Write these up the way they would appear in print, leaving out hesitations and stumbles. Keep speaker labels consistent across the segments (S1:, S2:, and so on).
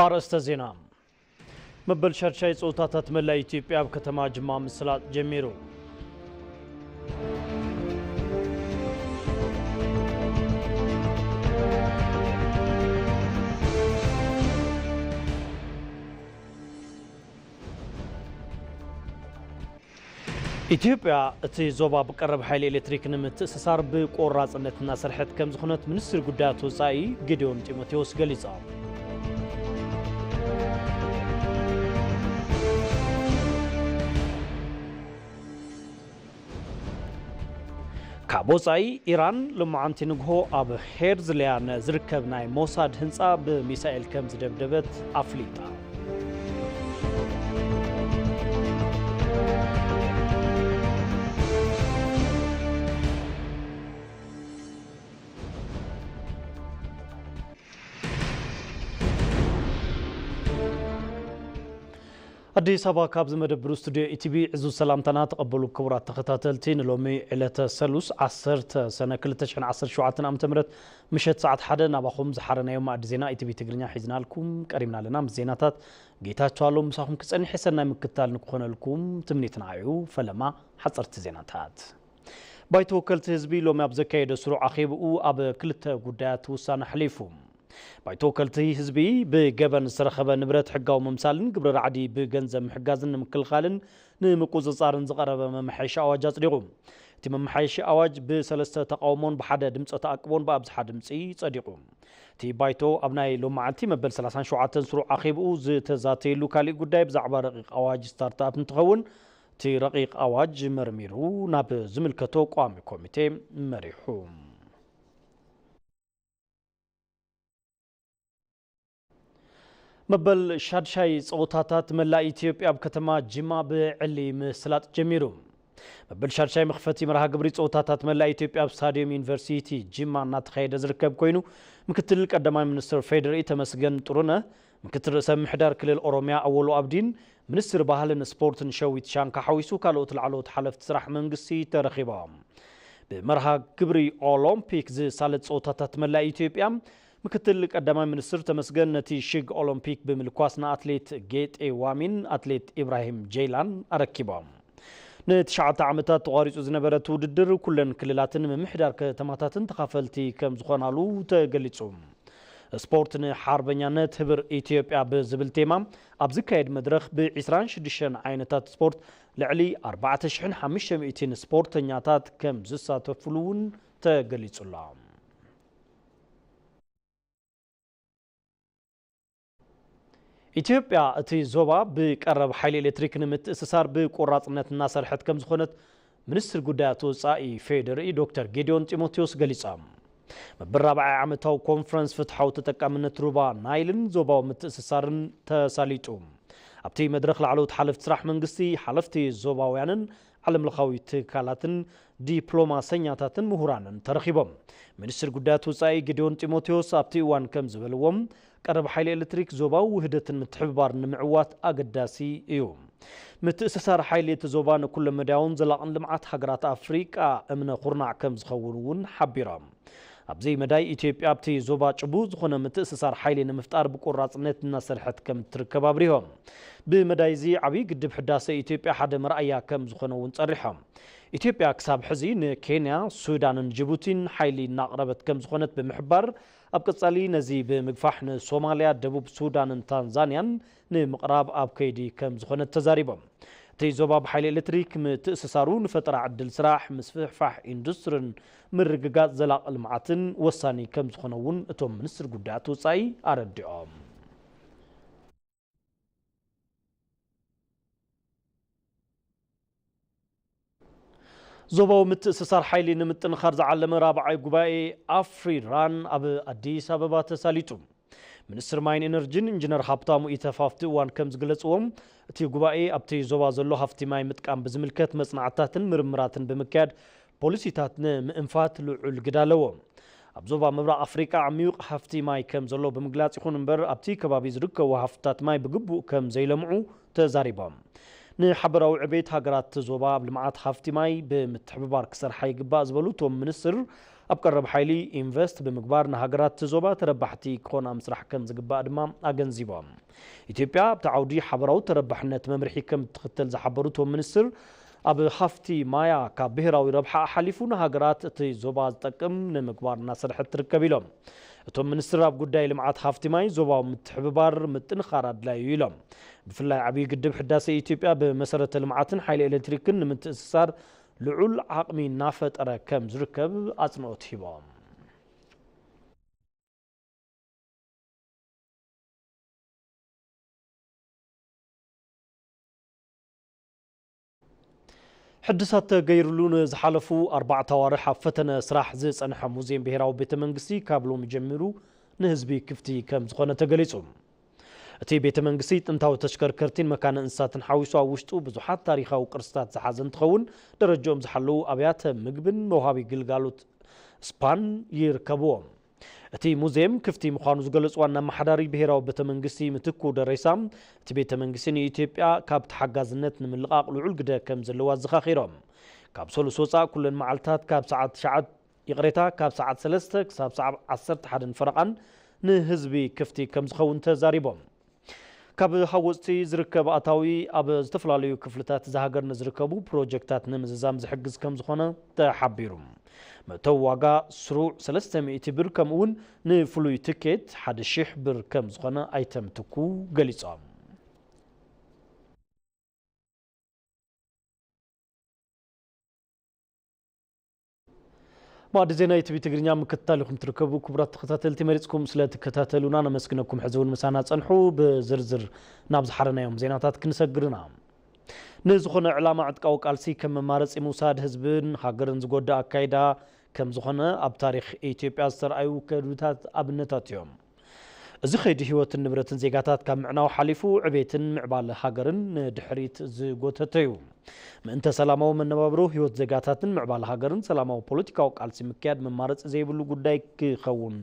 S1: أرسط زينا مبل شرشاي صوتات ملا إثيوبيا بكتما جمع مسلات جميرو ኢትዮጵያ እቲ ዞባ በቀረብ ኃይል ኤሌክትሪክ ንምትእስሳር ብቆራጽነትና ሰርሐት ከም ዝኾነት ሚኒስትር ጉዳያት ወጻኢ ጌዲዮን ጢሞቴዎስ ገሊጻ ካብ ወጻኢ ኢራን ልምዓንቲ ንግሆ ኣብ ሄርዝሊያን ዝርከብ ናይ ሞሳድ ህንፃ ብሚሳኤል ከም ዝደብደበት ኣፍሊጣ أديس أبا كابز مدبر استوديو إتبي عزو سلامتنا تقبلوا كبرات تختاتلتين لومي إلى سلوس عصرت سنة كل تشحن عصر شوعتنا أمتمرت مشت ساعة حدا نباخم زحرنا يوم أدزينا إتبي تقرنيا حيزنا لكم كريمنا لنا مزيناتات جيتات شوالو مساهم كسأني حسنا مكتال نكون لكم تمنيتنا عيو فلما حصرت زيناتات بايتو كلت هزبي لومي أبزكي دسرو عخيبو أب كلت قدات وسان حليفهم بايتوكلتي حزبي بجبن سرخبه نبرت حقاو ممثالن قبر رعدي بجنزم حجازن مكلخالن نمقوزصارن زقربه ممحيش اواج اصديقوم تي ممحيش اواج بسلسته تقاومون بحده دمص تاقبون بابزح دمصي صديقوم تي بايتو ابناي لومعلتي مبل 37 سرو عقيبو زتزاتيلو كالي غداي بزعبه رقيق اواج ستارت اب نتخون تي رقيق اواج مرميرو ناب زملكتو قوامي كوميتي مريحوم مبل شادشاي صوتاتات ملا إثيوبيا بكتما جما بعلي مسلات جميرو مبل شادشاي مخفتي مرها قبري صوتاتات ملا إثيوبيا بستاديوم يونيفرسيتي جما ناتخيد زركب كوينو مكتل قدماي منستر فيدري تمسجن طرونه مكتل رئيس محدار كل الأوروميا أولو أبدين منستر باهلن سبورتن شويت شانكا حويسو كالوت العلوت حلف تسرح منقسي ترخيبام بمرها قبري أولمبيك زي سالت صوتاتات ملا إثيوبيا مكتل قدماي منستر تمسجن نتي شيغ أولمبيك بملكواسنا أتليت جيت وامين أتليت إبراهيم جيلان أركبام نتشعت عمتات تغاريز زنبرة وددر كلن كللاتن ممحدار كتماتاتن تخافلتي كم زخونالو تقليتهم سبورتن حربنيانات هبر إثيوبيا بزبل تيمام أبزكايد مدرخ بعسران شدشن عينتات سبورت لعلي 4500 سبورتنياتات كم زسات فلون تقليتهم ኢትዮጵያ እቲ ዞባ ብቀረብ ኃይል ኤሌክትሪክ ንምትእስሳር ብቆራጽነትና ሰርሐት ከም ዝኾነት ሚኒስትር ጉዳያት ወጻኢ ፌደሪ ዶክተር ጌዲዮን ጢሞቴዎስ ገሊጻ መብራባይ ዓመታዊ ኮንፈረንስ ፍትሐዊ ተጠቃምነት ሩባ ናይልን ዞባው ምትእስሳርን ተሳሊጡ ኣብቲ መድረኽ ላዕለዎት ሓለፍቲ ስራሕ መንግስቲ ሓለፍቲ ዞባውያንን ዓለም ለኻዊ ትካላትን ዲፕሎማሰኛታትን ምሁራንን ተረኺቦም ሚኒስትር ጉዳያት ወጻኢ ጌዲዮን ጢሞቴዎስ ኣብቲ እዋን ከም ዝበልዎም ቀረብ ኃይል ኤሌክትሪክ ዞባው ውህደትን ምትሕብባር ንምዕዋት ኣገዳሲ እዩ ምትእስሳር ኃይል የተዞባን ኩሉ መዳውን ዘላቕን ልምዓት ሃገራት ኣፍሪቃ እምነ ኹርናዕ ከም ዝኸውን እውን ሓቢሮም ኣብዚ መዳይ ኢትዮጵያ ኣብቲ ዞባ ጭቡጥ ዝኾነ ምትእስሳር ኃይል ንምፍጣር ብቆራጽነትና ሰርሐት ከም ትርከብ ኣብሪሆም ብመዳይ እዚ ዓብይ ግድብ ሕዳሴ ኢትዮጵያ ሓደ መርኣያ ከም ዝኾነ እውን ጸሪሖም ኢትዮጵያ ክሳብ ሕዚ ንኬንያ ሱዳንን ጅቡቲን ኃይሊ እናቕረበት ከም ዝኾነት ብምሕባር ኣብ ቀጻሊ ነዚ ብምግፋሕ ንሶማልያ ደቡብ ሱዳንን ታንዛንያን ንምቕራብ ኣብ ከይዲ ከም ዝኾነት ተዛሪቦም እቲ ዞባ ብሓይሊ ኤሌክትሪክ ምትእስሳሩ ንፈጠራ ዕድል ስራሕ ምስፍሕፋሕ ኢንዱስትሪን ምርግጋጽ ዘላቕ ልምዓትን ወሳኒ ከም ዝኾነ እውን እቶም ሚኒስትር ጉዳያት ወጻኢ ኣረዲኦም ዞባው ምትእስሳር ኃይሊ ንምጥንኻር ዝዓለመ ራብዓይ ጉባኤ ኣፍሪራን ኣብ ኣዲስ ኣበባ ተሳሊጡ ሚኒስትር ማይን ኢነርጂን ኢንጂነር ሃብታሙ ኢተፋፍቲ እዋን ከም ዝገለጽዎም እቲ ጉባኤ ኣብቲ ዞባ ዘሎ ሃፍቲ ማይ ምጥቃም ብዝምልከት መጽናዕታትን ምርምራትን ብምክያድ ፖሊሲታት ንምእንፋት ልዑል ግደ ኣለዎ ኣብ ዞባ ምብራቕ ኣፍሪቃ ዓሚቕ ሃፍቲ ማይ ከም ዘሎ ብምግላጽ ይኹን እምበር ኣብቲ ከባቢ ዝርከቡ ሃፍትታት ማይ ብግቡእ ከም ዘይለምዑ ተዛሪቦም ንሓበራዊ ዕቤት ሃገራት ዞባ ብልምዓት ሃፍቲ ማይ ብምትሕብባር ክሰርሓ ይግባእ ዝበሉ እቶም ሚኒስትር أبقرب حيلي إنفست بمقبار نهاجرات تزوبا تربحتي كون أمسرح كم زقبا أدمام أجنزيبام إثيوبيا بتعودي حبراو تربحنا ممرحي كم تختل زحبروتهم منستر أب خفتي مايا كبهراوي ربحة حليفونا هاجرات تي زوبا تقم نمقبار ناصر حتى ركبيلهم توم منستر أب قداي لمعات خفتي ماي زوبا متحببار متنخارد لا يلهم بفلا عبي قدب حداسة إثيوبيا بمسارة المعاتن حيل إلكتريكن من تأسسار لعل عقمي نافت أرى كم زركب أصنعت هبام حدثت غيرلون زحلفو 4 توارح فتنة سراح زيس أنحى موزيم بهراو بيت منقسي كابلو مجمرو نهزبي كفتي كم زخونة تقليصهم أتي بيت منقسي تنتاو تشكركرتين مكان إنسات حاويسو وشتو بزحات تاريخا وقرستات زحازن تخون درجوم زحلو أبيات مقبن موهابي قلقالوت سبان يركبوهم أتي موزيم كفتي مخانو زقلص وانا محداري بهراو بيت منقسي متكو دريسام أتي بيت منقسيني إثيوبيا كاب تحقازنت نملقاق لعول قدا كم زلوات زخاخيرهم كاب سولو سوصا كلن معلتات كاب ساعات شعات يقريتا كاب ساعات سلستك كاب ساعات 10 حدن فرقان نهزبي كفتي كم زخون تزاريبهم كاب حوزتي زركب أتاوي أب زتفلاليو كفلتات زهاجر نزركبو بروجكتات نمززام زحجز كم زخونة تحبيرهم متو واقع سروع 300 بر كمون نفلوي تيكت حد الشيح بر كم زخونة ايتم تكو قليصام بعد زينا يتبي تقرنيا مكتالكم تركبوا كبرات تخطاتلتي مريضكم سلا تكتاتلونا انا مسكنكم حزون مسانا صنحو بزرزر نابز حرنا يوم زيناتات كنسغرنا نزخونه علامه عتقاو قالسي كم ممارص موساد حزبن هاجرن زغودا اكايدا كم زخونه اب تاريخ ايثيوبيا استرأيو كدوتات ابنتات يوم እዚ ኸይዲ ህይወትን ንብረትን ዜጋታት ካብ ምዕናው ሓሊፉ ዕቤትን ምዕባለ ሃገርን ድሕሪት ዝጎተተ እዩ ምእንተ ሰላማዊ መነባብሮ ህይወት ዜጋታትን ምዕባለ ሃገርን ሰላማዊ ፖለቲካዊ ቃልሲ ምክያድ መማረጽ ዘይብሉ ጉዳይ ክኸውን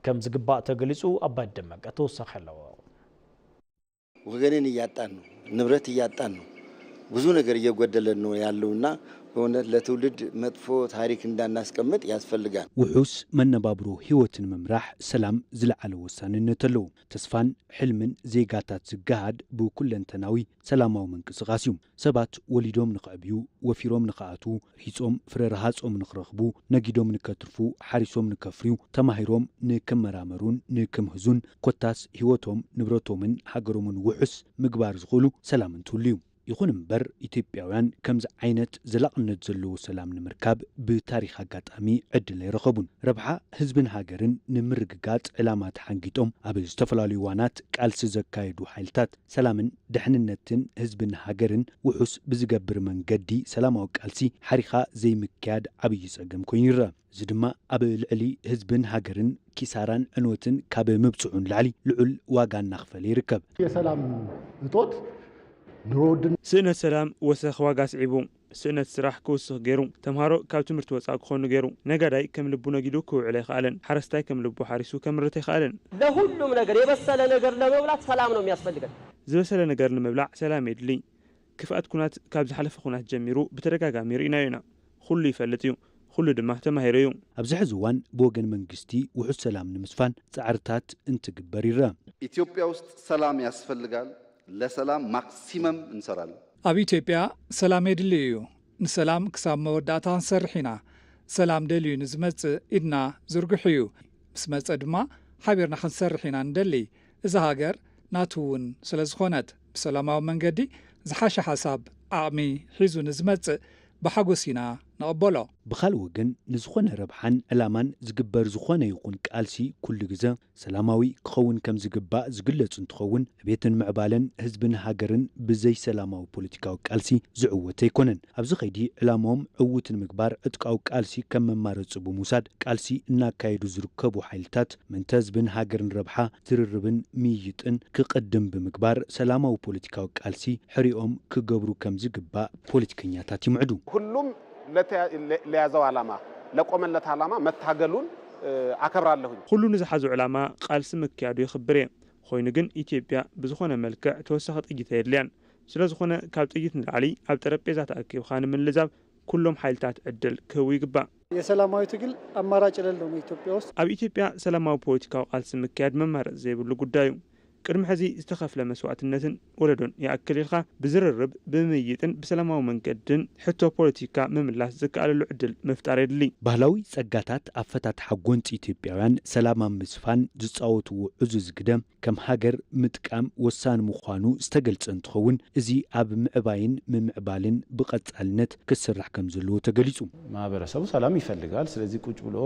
S1: ከም ዝግባእ ተገሊጹ አባይ ደመቀ ተወሳኺ ኣለዎ
S2: ወገንን እያጣን ነው ንብረት እያጣን ነው ብዙ ነገር እየጎደለን ነው ያለውና በእውነት ለትውልድ መጥፎ ታሪክ እንዳናስቀምጥ ያስፈልጋል
S3: ውሑስ መነባብሮ ህይወትን መምራሕ ሰላም ዝለዓለ ወሳንነት አለው ተስፋን ሕልምን ዜጋታት ዝጋሃድ ብኩለንተናዊ ሰላማዊ መንቅስቃስ እዩ ሰባት ወሊዶም ንኽዕብዩ ወፊሮም ንኽኣቱ ሂጾም ፍረ ረሃጾም ንኽረኽቡ ነጊዶም ንከትርፉ ሓሪሶም ንከፍርዩ ተማሂሮም ንክመራመሩን ንክምህዙን ኮታስ ህይወቶም ንብረቶምን ሃገሮምን ውሑስ ምግባር ዝኽእሉ ሰላም እንትህሉ እዩ ይኹን እምበር ኢትዮጵያውያን ከምዚ ዓይነት ዘላቕነት ዘለዎ ሰላም ንምርካብ ብታሪኽ አጋጣሚ ዕድል ይረኸቡን ረብሓ ህዝብን ሃገርን ንምርግጋጽ ዕላማት ሓንጊጦም ኣብ ዝተፈላለዩ ዋናት ቃልሲ ዘካየዱ ሓይልታት ሰላምን ድሕንነትን ህዝብን ሃገርን ውሑስ ብዝገብር መንገዲ ሰላማዊ ቃልሲ ሓሪኻ ዘይምክያድ ዓብዪ ፀገም ኮይኑ ይረአ እዚ ድማ ኣብ ልዕሊ ህዝብን ሃገርን ኪሳራን ዕንወትን ካብ ምብፅዑን ላዕሊ ልዑል ዋጋ እናኽፈለ ይርከብ
S4: የሰላም እጦት نرودن
S5: سنة سلام وسخ واقع عيبو سنة سراح كوسخ جيرو تمهارو كاب تمرت وصاق خون جيرو نجاراي كم لبونا جدو كو عليه خالن حرستاي كم لبو حارسو كم رتي خالن
S6: لهولم نجار يبسل نجار لمبلع سلام نوم يسفلقن
S5: زبسل نجار لمبلع سلام يدلي كفاءات كونات كاب زحلف كونات جميرو بترجع ميريناينا خلي فلتيو خل دمه تمهيريو
S3: ابزح زوان بوغن منغستي وحس سلام نمسفان صعرتات انت جبريرا
S7: ኢትዮጵያ ውስጥ ሰላም ያስፈልጋል ለሰላም ማክሲመም እንሰራለን
S8: ኣብ ኢትዮጵያ ሰላም የድልዩ ንሰላም ክሳብ መወዳእታ ንሰርሒና ሰላም ደልዩ ንዝመጽእ ኢድና ዝርግሑ እዩ ምስ መጽእ ድማ ሓቢርና ክንሰርሕ ኢና ንደሊ እዛ ሃገር ናቱ እውን ስለ ዝኾነት ብሰላማዊ መንገዲ ዝሓሸ ሓሳብ ዓቕሚ ሒዙ ንዝመጽእ بحاجوس هنا نقبله
S3: بخال وجن نزخون ربحان علامان زجبر زخون يكون كالسي كل جزء سلاماوي كخون كم زجباء زجلة تخون بيتن معبالن هزبن هاجرن بزي سلاماوي بوليتيكاو كالسي زعوة يكونن أبز خيدي علامهم عوة المقبار اتقاو كالسي كم ممارس أبو موساد كالسي إننا كايدو زركبو حيلتات من تزبن هاجرن ربحا ترربن ميتن كقدم بمقبار سلاماوي بوليتيكاو كالسي حريقهم كجبرو كم زجباء بوليتيكياتات يمعدو
S9: ሁሉም ለያዘው ዓላማ ለቆመለት ዓላማ መታገሉን አከብራለሁ
S5: ሁሉ ንዝሓዙ ዓላማ ቃልሲ ምክያዱ ይኽብር ኮይኑ ግን ኢትዮጵያ ብዝኾነ መልክዕ ተወሳኺ ጥይት የድልያን ስለዝኾነ ካብ ጥይት ንላዕሊ ኣብ ጠረጴዛ ተኣኪብካ ንምልዛብ كلهم حالتات عدل كوي قبا
S10: የሰላማዊ ትግል አማራጭ የሌለው ነው ኢትዮጵያ ውስጥ
S5: ኣብ ኢትዮጵያ ሰላማዊ ፖለቲካዊ ቃልሲ ምክያድ መማረጽ ዘይብሉ ጉዳዩ ቅድሚ ሕዚ ዝተኸፍለ መስዋዕትነትን ወለዶን ይኣክልልካ ብዝርርብ ብምይጥን ብሰላማዊ መንገድን ሕቶ ፖለቲካ ምምላስ ዝከኣለሉ ዕድል ምፍጣር የድሊ
S3: ባህላዊ ጸጋታት ኣፈታትሓ ጎንፂ ኢትዮጵያውያን ሰላም ምስፋን ዝጻወትዎ ዕዙዝ ግደም ከም ሃገር ምጥቃም ወሳኒ ምዃኑ ዝተገልጸ እንትኸውን እዚ ኣብ ምዕባይን ምምዕባልን ብቐጻልነት ክስራሕ ከም ዘለዎ ተገሊጹ
S11: ማህበረሰቡ ሰላም ይፈልጋል ስለዚህ ቁጭ ብሎ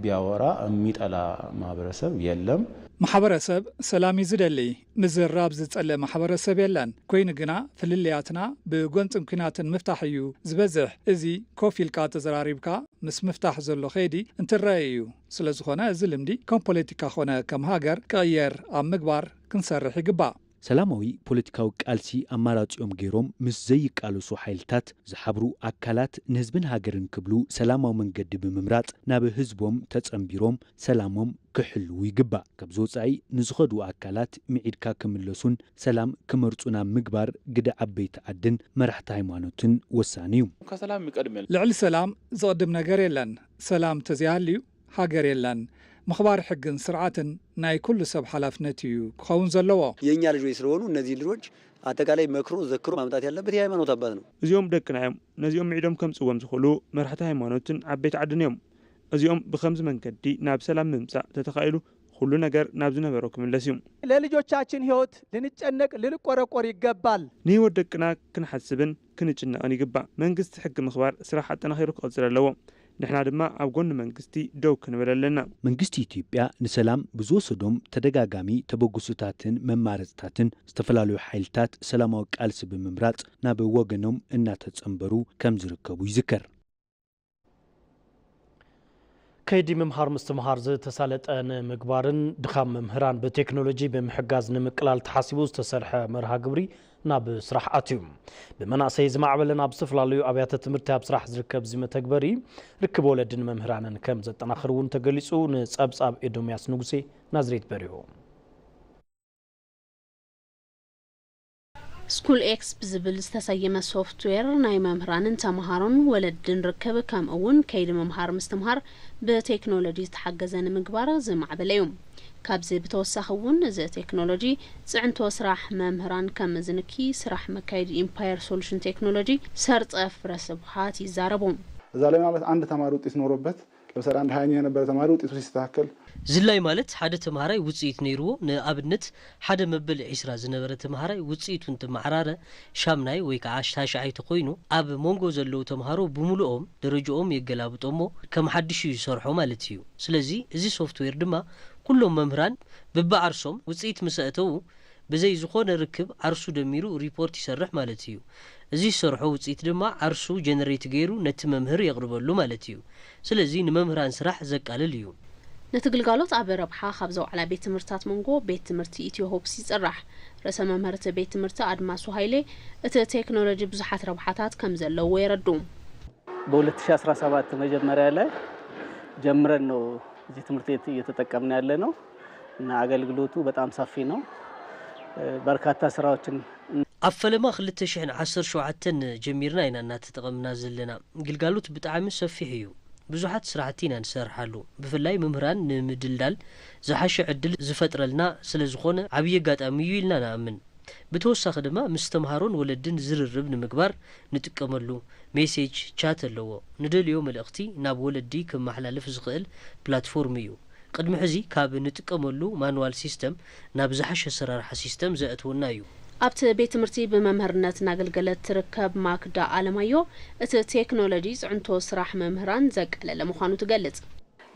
S11: ቢያወራ የሚጠላ ማህበረሰብ የለም
S8: ማሕበረሰብ ሰላም ይዝደሊ ምዝራብ ዝጸለ ማሕበረሰብ የለን ኮይኑ ግና ፍልልያትና ብጎንጽም ኩናትን ምፍታሕ እዩ ዝበዝሕ እዚ ኮፍ ኢልካ ተዘራሪብካ ምስ ምፍታሕ ዘሎ ኸይዲ እንትረአይ እዩ ስለ ዝኾነ እዚ ልምዲ ከም ፖለቲካ ኾነ ከም ሃገር ክቕየር ኣብ ምግባር ክንሰርሕ ይግባእ
S3: ሰላማዊ ፖለቲካዊ ቃልሲ ኣማራጺኦም ገይሮም ምስ ዘይቃለሱ ሓይልታት ዝሓብሩ ኣካላት ንህዝብን ሃገርን ክብሉ ሰላማዊ መንገዲ ብምምራጽ ናብ ህዝቦም ተጸምቢሮም ሰላሞም ክሕልው ይግባእ ካብዚ ወጻኢ ንዝኸዱ ኣካላት ሚዒድካ ክምለሱን ሰላም ክመርጹ ናብ ምግባር ግደ ዓበይቲ ዓድን መራሕቲ ሃይማኖትን ወሳኒ እዩ
S12: ከሰላም ይቀድመል
S8: ልዕሊ ሰላም ዝቕድም ነገር የለን ሰላም ተዘይሃልዩ ሃገር የለን مخبار حقن سرعتن ناي كل سب حلفነት እዩ ክኸውን ዘለዎ
S13: የኛ ልጆች ስለሆኑ እነዚህ ልጆች አጠቃላይ መክሮ ዘክሮ ማምጣት ያለበት የሃይማኖት አባት ነው
S5: እዚኦም ደቅናዮም ነዚኦም ሚዕዶም ከምጽወም ዝኽሉ መራሕቲ ሃይማኖትን ዓበይቲ ዓድንዮም እዚኦም ብኸምዚ መንገዲ ናብ ሰላም ምምጻእ ተተኻኢሉ ሁሉ ነገር ናብ ዝነበሮ ክምለስ እዩ
S14: ለልጆቻችን ህይወት ልንጨነቅ ልንቆረቆር ይገባል
S5: ንህይወት ደቅና ክንሓስብን ክንጭነቕን ይግባእ መንግስቲ ሕጊ ምኽባር ስራሕ ኣጠናኺሩ ክቕጽል ኣለዎ ንሕና ድማ ኣብ ጎኒ መንግስቲ ደው ክንብል ኣለና
S3: መንግስቲ ኢትዮጵያ ንሰላም ብዝወሰዶም ተደጋጋሚ ተበግሱታትን መማረፅታትን ዝተፈላለዩ ሓይልታት ሰላማዊ ቃልሲ ብምምራጽ ናብ ወገኖም እናተጸምበሩ ከም ዝርከቡ ይዝከር
S1: ከይዲ ምምሃር ምስትምሃር ዝተሳለጠን ምግባርን ድኻም መምህራን በቴክኖሎጂ ብምሕጋዝ ንምቅላል ተሓሲቡ ዝተሰርሐ መርሃ ግብሪ ናብ ስራሕ ኣትዩ ብመናእሰይ ዝማዕበለ ናብ ዝተፈላለዩ ኣብያተ ትምህርቲ ኣብ ስራሕ ዝርከብ ዝመተግበሪ ርክብ ወለድን መምህራንን ከም ዘጠናኽር እውን ተገሊጹ ንጸብጻብ ኤዶምያስ ንጉሴ ናዝሬት በሪሁ
S15: ስኩል ኤክስ ብዝብል ዝተሰየመ ሶፍትዌር ናይ መምህራንን ተማሃሮን ወለድን ርክብ ከምኡውን ከይዲ ምምሃር ምስትምሃር ብቴክኖሎጂ ዝተሓገዘ ንምግባር ዝማዕበለ እዩ ካብዚ ብተወሳኺ እውን እዚ ቴክኖሎጂ ጽዕንቶ ስራሕ መምህራን ከም ዝንኪ ስራሕ መካይድ ኢምፓየር ሶሉሽን ቴክኖሎጂ ሰርጸ ፍረስብሓት ይዛረቡ
S16: እዛ ላይ ማለት አንድ ተማሪ ውጤት ኖሮበት ለምሳሌ አንድ 20 የነበረ ተማሪ ውጤቱ ሲስተካከል
S17: ዝላይ ማለት ሓደ ተማሃራይ ውጽኢት ነይርዎ ንኣብነት ሓደ መበል 20 ዝነበረ ተማሃራይ ውጽኢቱን ተማዕራረ ሻምናይ ወይ ከዓ ታሽዓይ ተኮይኑ ኣብ ሞንጎ ዘለው ተማሃሮ ብሙሉኦም ደረጃኦም የገላብጦሞ ከም ሓድሽ ይሰርሑ ማለት እዩ ስለዚ እዚ ሶፍትዌር ድማ ኩሎም መምህራን በባዓርሶም ውጽኢት መስአተው በዘይ ዝኾነ ርክብ ዓርሱ ደሚሩ ሪፖርት ይሰርሕ ማለት እዩ እዚ ሰርሖ ውጽኢት ድማ ዓርሱ ጀነሬት ገይሩ ነቲ መምህር የቅርበሉ ማለት እዩ ስለዚ ንመምህራን ስራሕ ዘቃልል እዩ ነትግልጋሎት ኣብ ረብሓ ካብ ዘውዓላ ቤት ትምህርታት መንጎ ቤት ትምህርቲ ኢትዮ ሆፕስ ይጽራሕ ርዕሰ መምህርት ቤት ትምህርቲ ኣድማሱ ሃይሌ እቲ ቴክኖሎጂ ብዙሓት ረብሓታት ከም ዘለዎ የረዱ
S18: በ2017 መጀመሪያ ላይ ጀምረን ነው እዚህ ትምህርት ቤት እየተጠቀምን ያለ ነው እና አገልግሎቱ በጣም ሰፊ ነው በርካታ ስራዎችን
S17: አፈለማ 2017 ጀሚርና ኢና ተጠቀምና ዘለና ግልጋሎት ብጣዕሚ ሰፊሕ እዩ ብዙሓት ስራሕቲና ንሰርሓሉ ብፍላይ መምህራን ንምድልዳል ዝሓሸ ዕድል ዝፈጥረልና ስለዝኾነ ዓብይ አጋጣሚ እዩ ኢልና ንኣምን ብተወሳኺ ድማ ምስ ተምሃሮን ወለድን ዝርርብ ንምግባር ንጥቀመሉ ሜሴጅ ቻት ኣለዎ ንደልዮ መልእኽቲ ናብ ወለዲ ከመሓላልፍ ዝኽእል ፕላትፎርም እዩ ቅድሚ ሕዚ ካብ ንጥቀመሉ ማኑዋል ሲስተም ናብ ዝሓሸ ሰራርሓ ሲስተም ዘእትውና እዩ ኣብቲ ቤት ትምህርቲ በመምህርነት ናገልገለት ትርከብ ማክዳ አለማዮ እቲ ቴክኖሎጂ ጽዕንቶ ስራሕ መምህራን ዘቀለለ ምዃኑ ትገልጽ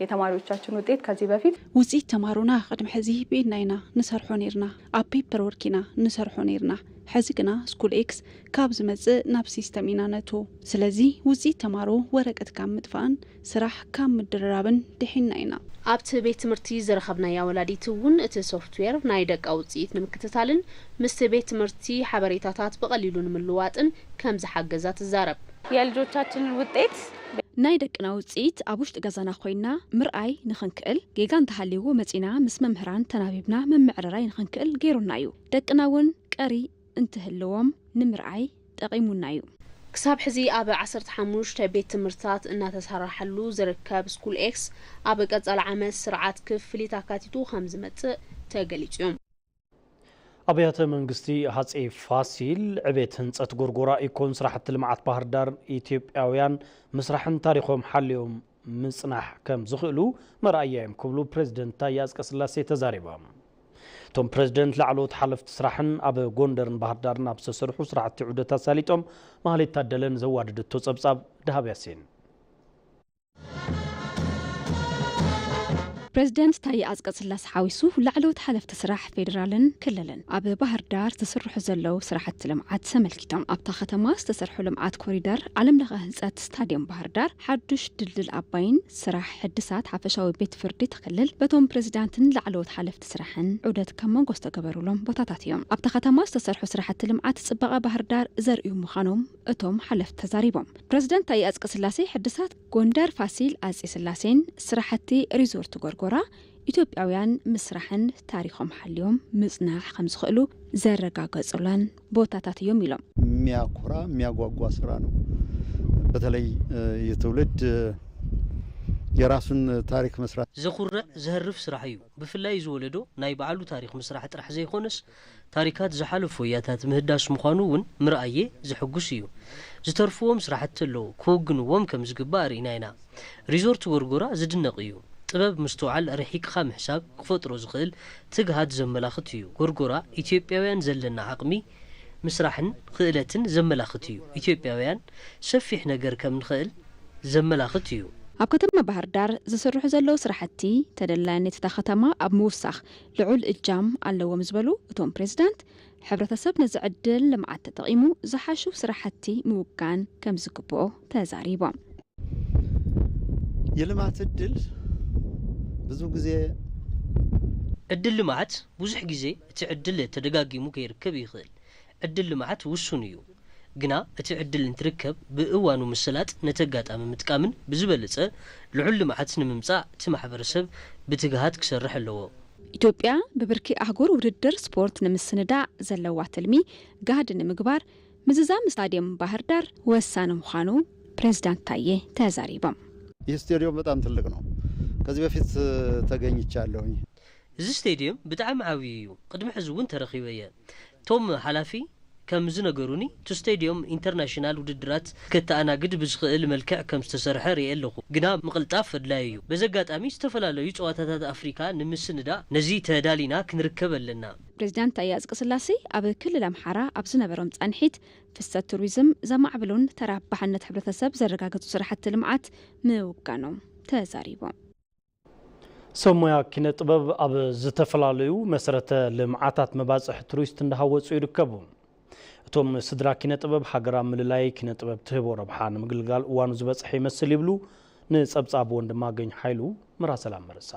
S19: የተማሪዎቻችን ውጤት ከዚህ በፊት
S20: ውጽኢት ተማሩና ቅድም ሕዚ በእናይና ንሰርሖ ነርና ኣብ ፔፐር ወርኪና ንሰርሖ ነርና ሕዚ ግና ስኩል ኤክስ ካብ ዝመጽእ ናብ ሲስተም ኢና ነቱ ስለዚ ውጽኢት ተማሩ ወረቀት ካብ ምጥፋእን ስራሕ ካብ ምድራብን ድሒና ኢና ኣብቲ ቤት ትምህርቲ ዝረኸብናያ ወላዲት እውን እቲ ሶፍትዌር ናይ ደቃ ውጽኢት ንምክትታልን ምስ ቤት ትምህርቲ ሓበሬታታት በቀሊሉ ንምልዋጥን ከም ዝሓገዛ ትዛረብ
S19: የልጆቻችን ውጤት
S20: ናይ ደቅና ውጽኢት ኣብ ውሽጢ ገዛና ኮይና ምርኣይ ንኽንክእል ጌጋ እንተሃልይዎ መጺና ምስ መምህራን ተናቢብና መምዕረራይ ንኽንክእል ገይሩና እዩ ደቅና እውን ቀሪ እንትህልዎም ንምርኣይ ጠቂሙና እዩ
S15: كساب حزي أب 15 بيت تمرتات إنها تسرحلو زركب سكول إكس أب قد العمل سرعات كفلي تاكاتيتو 5 متر تقليتيوم
S1: أبيات منغستي هاتسي فاسيل عبيت هنصت غورغورا يكون سراحة المعات بحر دار إثيوبياويان مسرحن تاريخهم حاليهم مصنح كم زخلو مرأيهم كبلو بريزيدنت تاي أصقسلاسي تزاريبا توم بريزيدنت لعلو تحلف تسرحن أب غوندرن بحر دار نابس سرحو سرعة عودتا ساليتهم مالي تادلن زواد التوصبصاب دهاب ياسين
S20: بريزيدنت تاي أصقسلاس حاويسو لعلو تحلف تسرح فيدرالن كللن أب بحر دار تسرحو زلو سرحة لمعات سملكتهم أبتا ختماس تسرحو لمعات كوريدر علم لغا هنسات ستاديوم بحر دار حدوش دلدل أباين سراح حدسات حفشاوي بيت فردي تقلل بتوم بريزيدنتن لعلو تحلف تسرحن عودت كمان قوستا قبرولهم بوتاتاتيوم أبتا ختماس تسرحو سرحة لمعات سبقا بحر دار زرقيو مخانوم اتوم حلف تزاريبهم بريزيدنت تاي أصقسلاسي حدسات غوندر فاسيل أزي سلاسين سراحتي ريزورت غورغورا إثيوبياويان مسرحن تاريخهم حاليوم مصنح خمس خلو زرقاقصولان بوتاتاتيوم يلوم
S12: مياكورا مياغواغوا سرا ነው በተለይ የትውልድ የራሱን ታሪክ መስራት
S17: ዘኹረ ዘህርፍ ስራሕ እዩ ብፍላይ ዝወለዶ ናይ በዓሉ ታሪክ መስራሕ ጥራሕ ዘይኮነስ ታሪካት ዝሓለፉ ያታት ምህዳስ ምዃኑ ውን ምርኣየ ዝሕጉስ እዩ ዝተርፍዎም ስራሕቲ ኣለዉ ክወግንዎም ከም ዝግባእ ርኢና ኢና ሪዞርት ጎርጎራ ዝድነቕ እዩ ጥበብ مستوعل رحيق خام حساب كفطرو زخيل تجهد زملاختيو غورغورا إثيوبياويان زلنا عقمي مسرحن خيلتن زملاختيو إثيوبياويان سفيح نجر كم نخيل زملاختيو
S20: أب كتما بحر دار زسرح زلو سرحتي تدلاني تتختما أب موسخ لعول الجام على ومزبلو توم بريزيدنت حبرتسب نزعدل لمعات تقيمو زحاشو سرحتي موكان كم زكبو تزاريبا
S12: يلمعت الدل ብዙ ጊዜ
S17: እድል ልማዓት ብዙሕ ጊዜ እቲ ዕድል ተደጋጊሙ ከይርከብ ይኽእል ዕድል ልማዓት ውሱን እዩ ግና እቲ ዕድል እንትርከብ ብእዋኑ ምስላጥ ነተጋጣሚ ምጥቃምን ብዝበለጸ ልዑል ልማዓት ንምምጻእ እቲ ማሕበረሰብ ብትግሃት ክሰርሕ ኣለዎ
S20: ኢትዮጵያ በብርኪ አህጉር ውድድር ስፖርት ንምስንዳዕ ዘለዋ ትልሚ ጋድ ንምግባር ምዝዛም ስታዲየም ባህር ዳር ወሳነ ምዃኑ ፕሬዝዳንት ታዬ ተዛሪቦም
S12: ይህ ስታዲየም በጣም ትልቅ ነው ከዚህ በፊት ተገኝቻለሁኝ
S17: እዚ ስታዲየም ብጣዕሚ ዓብይ እዩ ቅድሚ ሕዚ እውን ተረኺበየ ቶም ሓላፊ ከም ዝነገሩኒ ቱ ስታዲየም ኢንተርናሽናል ውድድራት ከተኣናግድ ብዝኽእል መልክዕ ከም ዝተሰርሐ ርአ ኣለኹ ግና ምቕልጣፍ ኣድላይ እዩ በዘጋጣሚ ዝተፈላለዩ ጨዋታታት ኣፍሪካ ንምስንዳእ ነዚ ተዳሊና ክንርከብ ኣለና
S20: ፕሬዝዳንት ታዬ አጽቀሥላሴ ኣብ ክልል ኣምሓራ ኣብ ዝነበሮም ጻንሒት ፍሰት ቱሪዝም ዘማዕብሉን ተራባሕነት ሕብረተሰብ ዘረጋገጹ ስራሕቲ ልምዓት ምውጋኖም ተዛሪቦም
S1: ሰሞያ ኪነ ጥበብ ኣብ ዝተፈላልዩ መሰረተ ልምዓታት መባጽሕ ቱሪስት እንዳሃወጹ ይርከቡ እቶም ስድራ ኪነ ጥበብ ሃገራ ምልላይ ኪነ ጥበብ ትህቦ ረብሓ ንምግልጋል እዋኑ ዝበጽሕ ይመስል ይብሉ ንጸብጻብ ወንድማገኝ ኃይሉ ምራሰላም መርሳ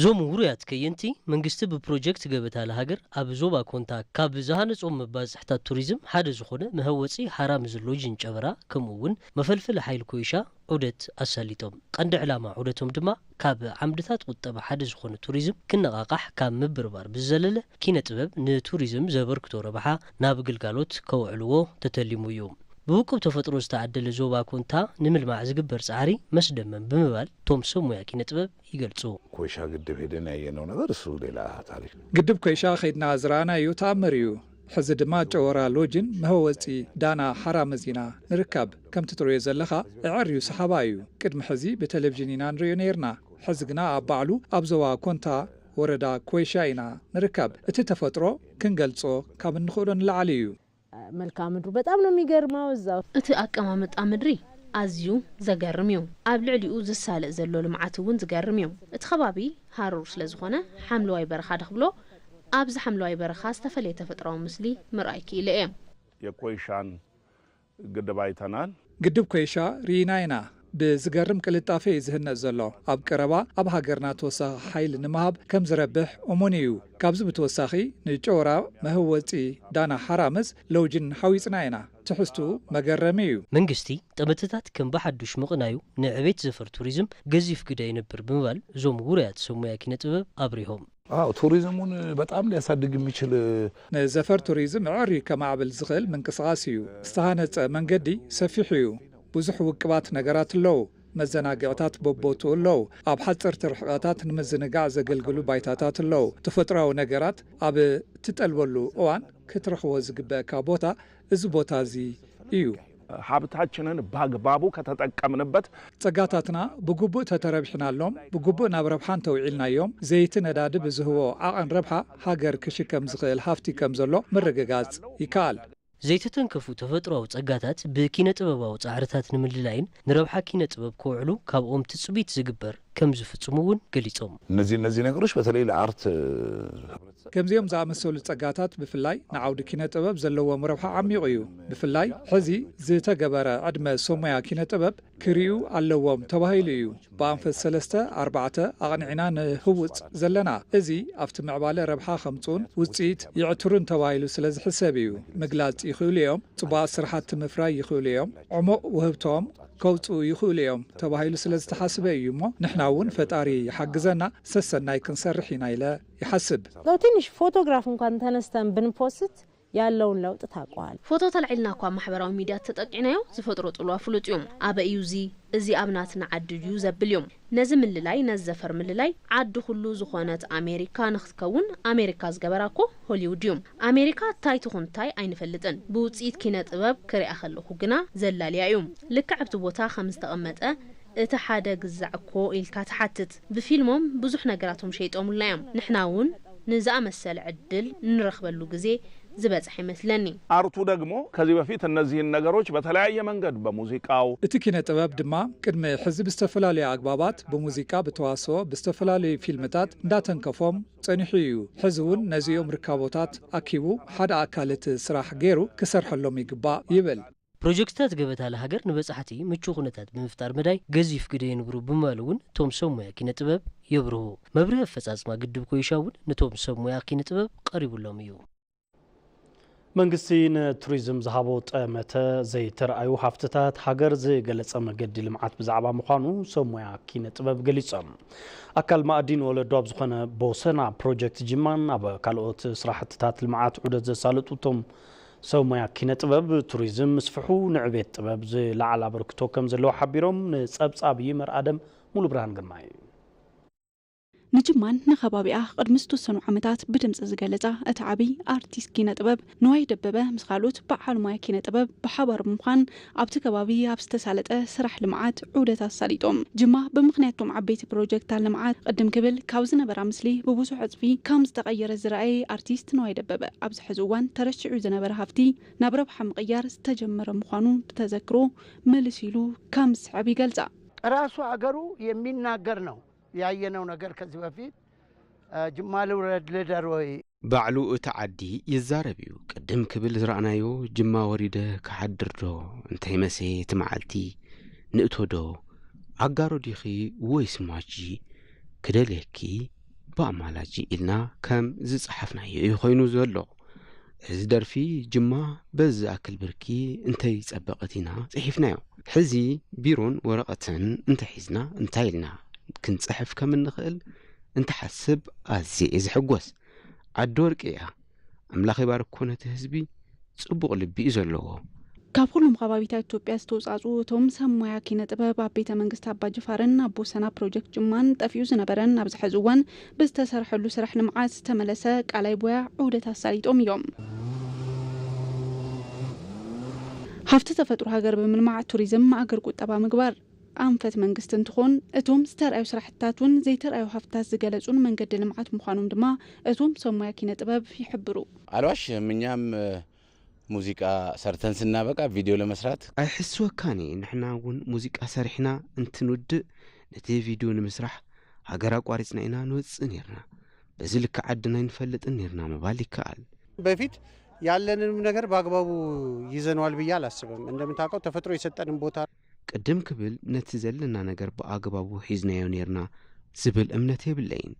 S17: ዞም ውሩያት ከየንቲ መንግስቲ ብፕሮጀክት ገበታ ለሃገር ኣብ ዞባ ኮንታ ካብ ዝሃነጾም መባጽሕታት ቱሪዝም ሓደ ዝኾነ መህወፂ ሓራም ዝሎጅን ጨበራ ከምኡውን መፈልፈል ኃይል ኮይሻ ዑደት ኣሳሊጦም ቀንዲ ዕላማ ዑደቶም ድማ ካብ ዓምድታት ቁጠባ ሓደ ዝኾነ ቱሪዝም ክነቃቃሕ ካብ ምብርባር ብዘለለ ኪነ ጥበብ ንቱሪዝም ዘበርክቶ ረብሓ ናብ ግልጋሎት ከውዕልዎ ተተሊሙ እዩ بوقب تفطرو استعدل زوبا كونتا نملمع زغبر صعري مسدمن بمبال توم سمويا كي نطبب يغلصو
S21: كويشا قدب هدنا ينو نغير سو ليلا تاريخ
S8: قدب كويشا خيدنا زرانا يو تامريو حزد ما جورا لوجن مهوصي دانا حرام زينا نركب كم تترو يزلخا عريو صحابايو قدم حزي بتلفزيوننا نريونيرنا حزقنا ابعلو ابزوا كونتا وردا كويشاينا نركب اتتفطرو كنغلصو كاب نخولن لعليو
S22: መልካም ምድሩ በጣም ነው የሚገርመው እዛው
S15: እቲ አቀማመጥ ምድሪ አዝዩ ዘገርሚው ኣብ ልዕሊኡ ዝሳለእ ዘሎ ልምዓትውን ዝገርሚው እቲ ከባቢ ሃሩር ስለዝኾነ ሓምለዋይ በረኻ ድኽብሎ ኣብዚ ሓምለዋይ በረኻ ዝተፈለየ ተፈጥሮአዊ ምስሊ ምርኣይ ክኢለ እየ
S21: የኮይሻን ግድብ አይተናል
S8: ግድብ ኮይሻ ሪናይና بزغرم كلطافه يزهنا زلو اب قربا اب هاغرنا توسخ حيل نمهاب كم زربح امونيو كابز بتوسخي نجورا مهوصي دانا حرامز لوجن حويصناينا تحستو مغرميو
S17: منغستي طمتታት كم بحدش مقنايو نعبيت زفر توريزم غزيف غدا ينبر بمبال زوم غوريات سمويا كينه ጥበብ አብሪሆም
S21: ቱሪዝሙን በጣም ሊያሳድግ የሚችል
S8: ንዘፈር ቱሪዝም ዕሪ ከማዕብል ዝኽእል ምንቅስቓስ እዩ ዝተሃነፀ መንገዲ ሰፊሕ እዩ ብዙሕ ውቅባት ነገራት ኣለው መዘናግዕታት በቦቱ ኣለው ኣብ ሓፀርቲ ርሕቐታት ንምዝንጋዕ ዘገልግሉ ባይታታት ኣለው ተፈጥሯዊ ነገራት ኣብ ትጠልበሉ እዋን ክትረኽቦ ዝግበአካ ቦታ እዚ ቦታ እዚ እዩ
S21: ሀብታችንን በአግባቡ ከተጠቀምንበት
S8: ጸጋታትና ብግቡእ ተተረብሕናሎም ብግቡእ ናብ ረብሓን ተውዒልናዮም ዘይቲ ነዳዲ ብዝህቦ ዓቐን ረብሓ ሃገር ክሽከም ዝኽእል ሃፍቲ ከም ዘሎ ምርግጋጽ ይከኣል
S17: ዘይተተንከፉ ተፈጥሯዊ ጸጋታት ብኪነ ጥበባዊ ጻዕርታት ንምልላይን ንረብሓ ኪነ ጥበብ ክውዕሉ ካብኦም ትጽቢት ዝግበር ከም ዝፍጽሙ እውን ገሊጾም
S21: እነዚህ ነገሮች በተለይ ለአርት
S8: ከምዚኦም ዝኣመሰሉ ጸጋታት ብፍላይ ንዓውዲ ኪነ ጥበብ ዘለዎም ረብሓ ዓሚቑ እዩ ብፍላይ ሕዚ ዝተገበረ ዕድመ ሶሞያ ኪነ ጥበብ ክሪኡ ኣለዎም ተባሂሉ እዩ ብኣንፈት 3-4 ኣቕኒዕና ንህውፅ ዘለና እዚ ኣብቲ ምዕባለ ረብሓ ከምፁን ውፅኢት ይዕትሩን ተባሂሉ ስለ ዝሕሰብ እዩ ምግላጽ ይኽእሉ እዮም ጽቡቓት ስራሕቲ ምፍራይ ይኽእሉ እዮም ዕሙቕ ውህብቶም ከውፅኡ ይኽእሉ እዮም ተባሂሉ ስለ ዝተሓስበ እዩ እሞ ንሕና እውን ፈጣሪ ይሓግዘና ሰሰናይ ክንሰርሕ ኢና ኢለ ይሓስብ
S22: ትንሽ ፎቶግራፍ እንኳን ተነስተን ብንፖስት ያለውን ለውጥ ታቋል
S15: ፎቶ ተልዒልና እኳ ማሕበራዊ ሚድያ ተጠቂናዮ ዝፈጥሮ ጥሉ ፍሉጥዮም አበ ዩዚ እዚ ኣብናትና ዓድዩ ዘብልዮም ነዚ ምልላይ ነዘፈር ምልላይ ዓድ ሁሉ ዝኾነት አሜሪካ ንኽትከውን አሜሪካ ዝገበራኮ ሆሊውድ እዮም አሜሪካ ታይቱ ኹንታይ አይንፈልጥን ብውጽኢት ኪነ ጥበብ ክሪኣ ከለኹ ግና ዘላልያዮም ልክዕብቲ ቦታ ከም ዝተቐመጠ እቲ ሓደ ግዛዕኮ ኢልካ ተሓትት ብፊልሞም ብዙሕ ነገራቶም ሸይጦሙላዮም ንሕናውን ንዝኣመሰለ ዕድል እንረኽበሉ ግዜ ዝበጽሕ ይመስለኒ
S21: አርቱ ደግሞ ከዚህ በፊት እነዚህን ነገሮች በተለያየ መንገድ በሙዚቃው
S8: እቲ ኪነ ጥበብ ድማ ቅድመ ሕዝብ ዝተፈላልዩ አግባባት በሙዚቃ በተዋስኦ በስተፈላልዩ ፊልምታት እንዳተንከፎም ጸኒሑ እዩ ሕዝቡን ነዚኦም ርካቦታት አኪቡ ሓደ አካል እቲ ስራሕ ገይሩ ክሰርሐሎም ይግባእ ይብል
S17: ፕሮጀክታት ገበታ ለሃገር ንበጻሕቲ ምቹ ኩነታት ብምፍጣር መዳይ ገዚፍ ግደ ይንብሩ ብምባሉውን ቶም ሰሙያ ኪነ ጥበብ የብርሁ መብርህ አፈጻጽማ ግድብ ኮይሻውን ነቶም ሰሙያ ኪነ ጥበብ ቀሪቡሎም እዩ
S1: መንግስቲ ንቱሪዝም ዝሃቦ ጠመተ ዘይተርአዩ ሃፍትታት ሃገር ዝገለጸ መገዲ ልምዓት ብዛዕባ ምዃኑ ሰሙያ ኪነ ጥበብ ገሊጾም ኣካል ማዕዲን ወለዶ ኣብ ዝኾነ ቦሰና ፕሮጀክት ጅማን ኣብ ካልኦት ስራሕትታት ልምዓት ዑደት ዘሳልጡቶም ሰሙያ ኪነ ጥበብ ቱሪዝም ምስፍሑ ንዕቤት ጥበብ ዝለዓለ አበርክቶ ከም ዘለዎ ሓቢሮም ንጸብጻብ ይመር ኣደም ሙሉ ብርሃን ግርማይ
S20: ንጅማን ንኸባቢኣ ቅድሚ ዝተወሰኑ ዓመታት ብድምፂ ዝገለጻ እቲ ዓብይ ኣርቲስት ኪነ ጥበብ ንዋይ ደበበ ምስ ካልኦት በዓል ሞያ ኪነ ጥበብ ብሓባር ምዃን ኣብቲ ከባቢ ኣብ ዝተሳለጠ ስራሕ ልምዓት ዑደት ኣሳሊጦም ጅማ ብምኽንያቶም ዓበይቲ ፕሮጀክታት ልምዓት ቅድም ክብል ካብ ዝነበራ ምስሊ ብብዙሕ ዕፅፊ ከም ዝተቐየረ ዝረኣየ ኣርቲስት ንዋይ ደበበ ኣብዚ ሕዚ እዋን ተረሺዑ ዝነበረ ሃፍቲ ናብ ረብሓ ምቕያር ዝተጀመረ ምዃኑ ብተዘክሮ መልሲሉ ከም ዝስዕብ ይገልጻ
S2: ራሱ አገሩ የሚናገር ነው ያየነው ነገር ከዚህ በፊት ጅማ ልውረድ ልደር ወይ
S4: ባዕሉ እቲ ዓዲ ይዛረብ እዩ ቅድም ክብል ዝረኣናዮ ጅማ ወሪደ ክሓድር ዶ እንታይ መሴ ትመዓልቲ ንእቶዶ ኣጋሮ ዲኺ ወይስ ማጂ ክደልየኪ በኣማላጂ ኢልና ከም ዝጸሓፍናዮ እዩ ኮይኑ ዘሎ እዚ ደርፊ ጅማ በዚ ኣክል ብርኪ እንታይ ጸበቐት ኢና ጽሒፍናዮ ሕዚ ቢሮን ወረቐትን እንታይ ሒዝና እንታይ ኢልና ክንጽሕፍ ከም እንኽእል እንተሓስብ ኣዝየ ዝሕጎስ ዓዲ ወርቂ እያ ኣምላኽ ይባርክ ነቲ ህዝቢ ጽቡቕ ልቢ እዩ ዘለዎ
S20: ካብ ኩሎም ከባቢታት ኢትዮጵያ ዝተውጻጹ እቶም ሰሙያ ኪነ ጥበብ ኣብ ቤተ መንግስቲ ኣባ ጅፋርን ኣብ ቦሰና ፕሮጀክት ጅማን ጠፊኡ ዝነበረን ኣብዚ ሕዚ እዋን ብዝተሰርሐሉ ስራሕ ልምዓት ዝተመለሰ ቃላይ ቦያ ዑደት ኣሳሊጦም እዮም ሃፍቲ ተፈጥሮ ሃገር ብምልማዕ ቱሪዝም ማእገር ቁጠባ ምግባር አንፈት መንግስት እንትኾን እቶም ዝተርአዩ ስራሕታቱን ዘይተርአዩ ሃፍታት ዝገለጹን መንገዲ ልምዓት ምዃኑም ድማ እቶም ሰሙያ ኪነ ጥበብ ይሕብሩ
S23: አልዋሽ ምኛም ሙዚቃ ሰርተን ስናበቃ ቪዲዮ ለመስራት
S4: ኣይሕስወካኒ ንሕና እውን ሙዚቃ ሰሪሕና እንትንውድእ ነቲ ቪዲዮ ንምስራሕ ሃገር አቋሪጽና ኢና ንወጽእ ነርና በዚ ልክ ዓድና ይንፈልጥን ነርና መባል ይከኣል
S2: በፊት ያለንም ነገር በአግባቡ ይዘነዋል ብዬ አላስብም እንደምታውቀው ተፈጥሮ የሰጠንን ቦታ
S4: ቅድም ክብል ነቲ ዘለና ነገር በአግባቡ ሒዝናዮ ነርና ዝብል እምነት የብለይን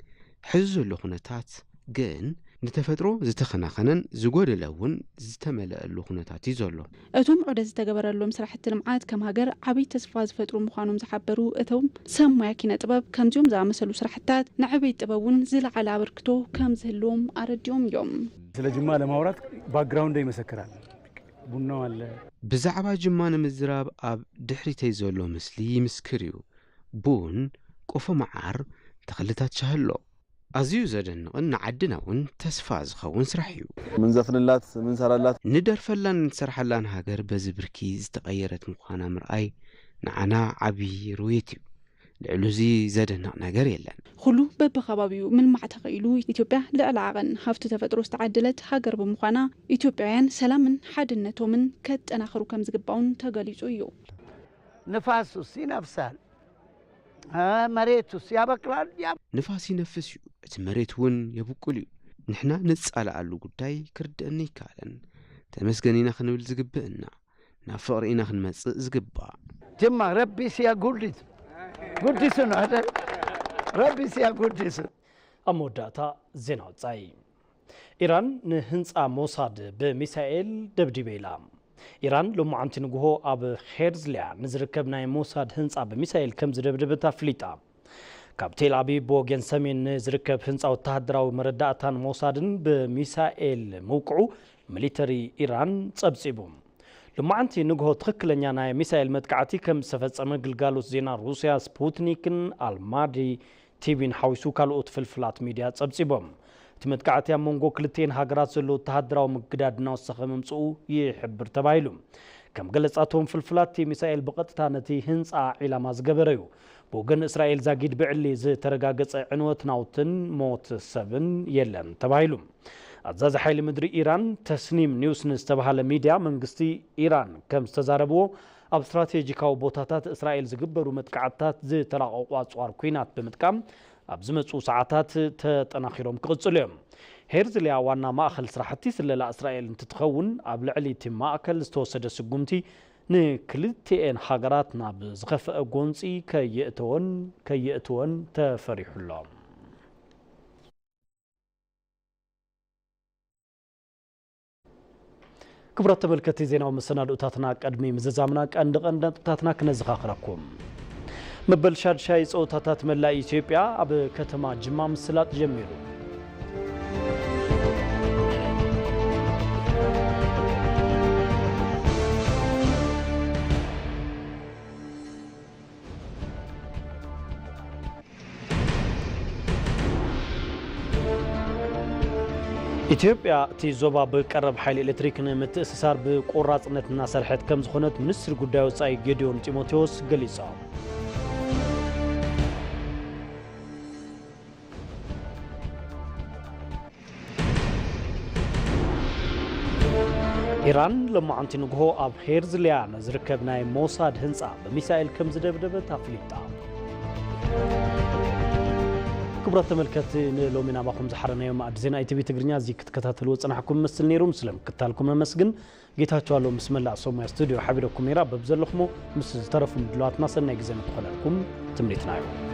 S4: ሕዚ ዘሎ ኩነታት ግን ንተፈጥሮ ዝተኸናኸነን ዝጎደለውን ዝተመለአሉ ኩነታት እዩ ዘሎ
S20: እቶም ዑደ ዝተገበረሎም ስራሕቲ ልምዓት ከም ሃገር ዓብይ ተስፋ ዝፈጥሩ ምዃኖም ዝሓበሩ እቶም ሰብ ሞያ ኪነ ጥበብ ከምዚኦም ዝኣመሰሉ ስራሕትታት ንዕበይ ጥበቡን ዝለዓለ አበርክቶ ከም ዝህልዎም አረዲኦም እዮም
S6: ስለ ጅማ ለማውራት ባክግራውንድ ይመሰክራል ቡናው አለ
S4: ብዛዕባ ጅማ ንምዝራብ ኣብ ድሕሪተይ ዘሎ ምስሊ ይምስክር እዩ ቡን ቆፎ መዓር ተኽልታት ሻህሎ ኣዝዩ ዘደንቕን ንዓድና እውን ተስፋ ዝኸውን ስራሕ እዩ
S7: ምንዘፍንላት ምንሰራላት
S4: ንደርፈላን ንሰርሐላን ሃገር በዚ ብርኪ ዝተቐየረት ምዃና ምርኣይ ንዓና ዓብይ ርውየት እዩ ልዕሉ እዚ ዘደንቕ ነገር የለን
S20: ኩሉ በብኸባቢኡ ምልማዕ ተኸኢሉ ኢትዮጵያ ልዕሊ ዓቐን ሃብቲ ተፈጥሮ ዝተዓደለት ሃገር ብምዃና ኢትዮጵያውያን ሰላምን ሓድነቶምን ከጠናኽሩ ከም ዝግባውን ተገሊጹ እዩ
S2: ንፋሱስ ይነፍሳል መሬቱስ ያበቅላል
S4: ንፋስ ይነፍስ እዩ እቲ መሬት እውን የብቁል እዩ ንሕና ንጻልኣሉ ጉዳይ ክርድአኒ ይከኣለን ተመስገኒና ክንብል ዝግብእና ናብ ፍቕሪ ኢና ክንመጽእ ዝግባእ
S2: ጅማ ረቢ ሲያጉልት ጉዲስ ነው አይደል ረቢ ሲያጉልት
S1: ኣብ መወዳእታ ዜና ወጻኢ ኢራን ንህንፃ ሞሳድ ብሚሳኤል ደብዲበ ኢላ ኢራን ሎሙዓንቲ ንግሆ ኣብ ሄርዝሊያ ንዝርከብ ናይ ሞሳድ ህንፃ ብሚሳኤል ከም ዝደብደበታ ፍሊጣ ካብ ቴል አቪቭ ብወገን ሰሜን ዝርከብ ህንፃ ወተሃደራዊ መረዳእታን ሞሳድን ብሚሳኤል መውቅዑ ሚሊተሪ ኢራን ጸብጺቡ ሎሙዓንቲ ንግሆ ትክክለኛ ናይ ሚሳኤል መጥቃዕቲ ከም ዝተፈጸመ ግልጋሎት ዜና ሩስያ ስፑትኒክን አልማዲ ቲቪን ሓዊሱ ካልኦት ፍልፍላት ሚድያ ጸብጺቦም እቲ መጥቃዕቲ ኣብ መንጎ ክልቴን ሃገራት ዘሎ ወተሃደራዊ ምግዳድ እናወሰኸ መምጽኡ ይሕብር ተባሂሉ ከም ገለጻቶም ፍልፍላት ሚሳኤል ብቐጥታ ነቲ ህንፃ ዒላማ ዝገበረ እዩ ብወገን እስራኤል ዛጊድ ብዕሊ ዝተረጋገጸ ዕንወት ናውትን ሞት ሰብን የለን ተባሂሉ አዛዚ ሓይሊ ምድሪ ኢራን ተስኒም ኒውስ ዝተባሃለ ሚድያ መንግስቲ ኢራን ከም ዝተዛረብዎ ኣብ ስትራቴጂካዊ ቦታታት እስራኤል ዝግበሩ መጥቃዕትታት ዝተላቐቑ ኣጽዋር ኩናት ብምጥቃም ኣብ ዝመጹ ሰዓታት ተጠናኺሮም ክቕጽሉ እዮም ሄርዝሊያ ዋና ማእኸል ስራሕቲ ስለላ እስራኤል እንትትኸውን ኣብ ልዕሊ እቲ ማእከል ዝተወሰደ ስጉምቲ ንክልቲአን ሃገራት ናብ ዝኸፍአ ጎንፂ ከየእትወን ተፈሪሑሎም ክብራት ተመልከቲ ዜናው መሰናዶታትና ቀድሚ ምዝዛምና ቀንዲ ነጥብታትና ክነዘኻኽረኩም መበል ሻድሻይ ጾታታት መላእ ኢትዮጵያ ኣብ ከተማ ጅማ ምስላጥ ጀሚሩ ኢትዮጵያ እቲ ዞባ ብቀረብ ሓይሊ ኤሌክትሪክ ንምትእስሳር ብቆራጽነት እናሰርሐት ከም ዝኾነት ሚኒስትር ጉዳይ ወጻኢ ጌዲዮን ጢሞቴዎስ ገሊጾም ኢራን ሎሙዓንቲ ንግሆ ኣብ ሄርዝሊያ ዝርከብ ናይ ሞሳድ ህንፃ ብሚሳኤል ከም ዝደብደበት ኣፍሊጣ ክብራት ተመልከቲ ንሎሚና ባኹም ዝሓረናዮ ማዕድ ዜና ኢቲቪ ትግርኛ እዚ ክትከታተልዎ ጽናሕኩም መስል ነይሩ ስለምክታልኩም መስግን ጌታቸው አለው ምስ መላእ ሶማያ ስቱዲዮ ሓቢረኩም ነይራ በብዘለኹሞ ምስ ዝተረፉ ምድለዋትና ሰናይ ግዜ ንክኾነልኩም ትምኒትና እዩ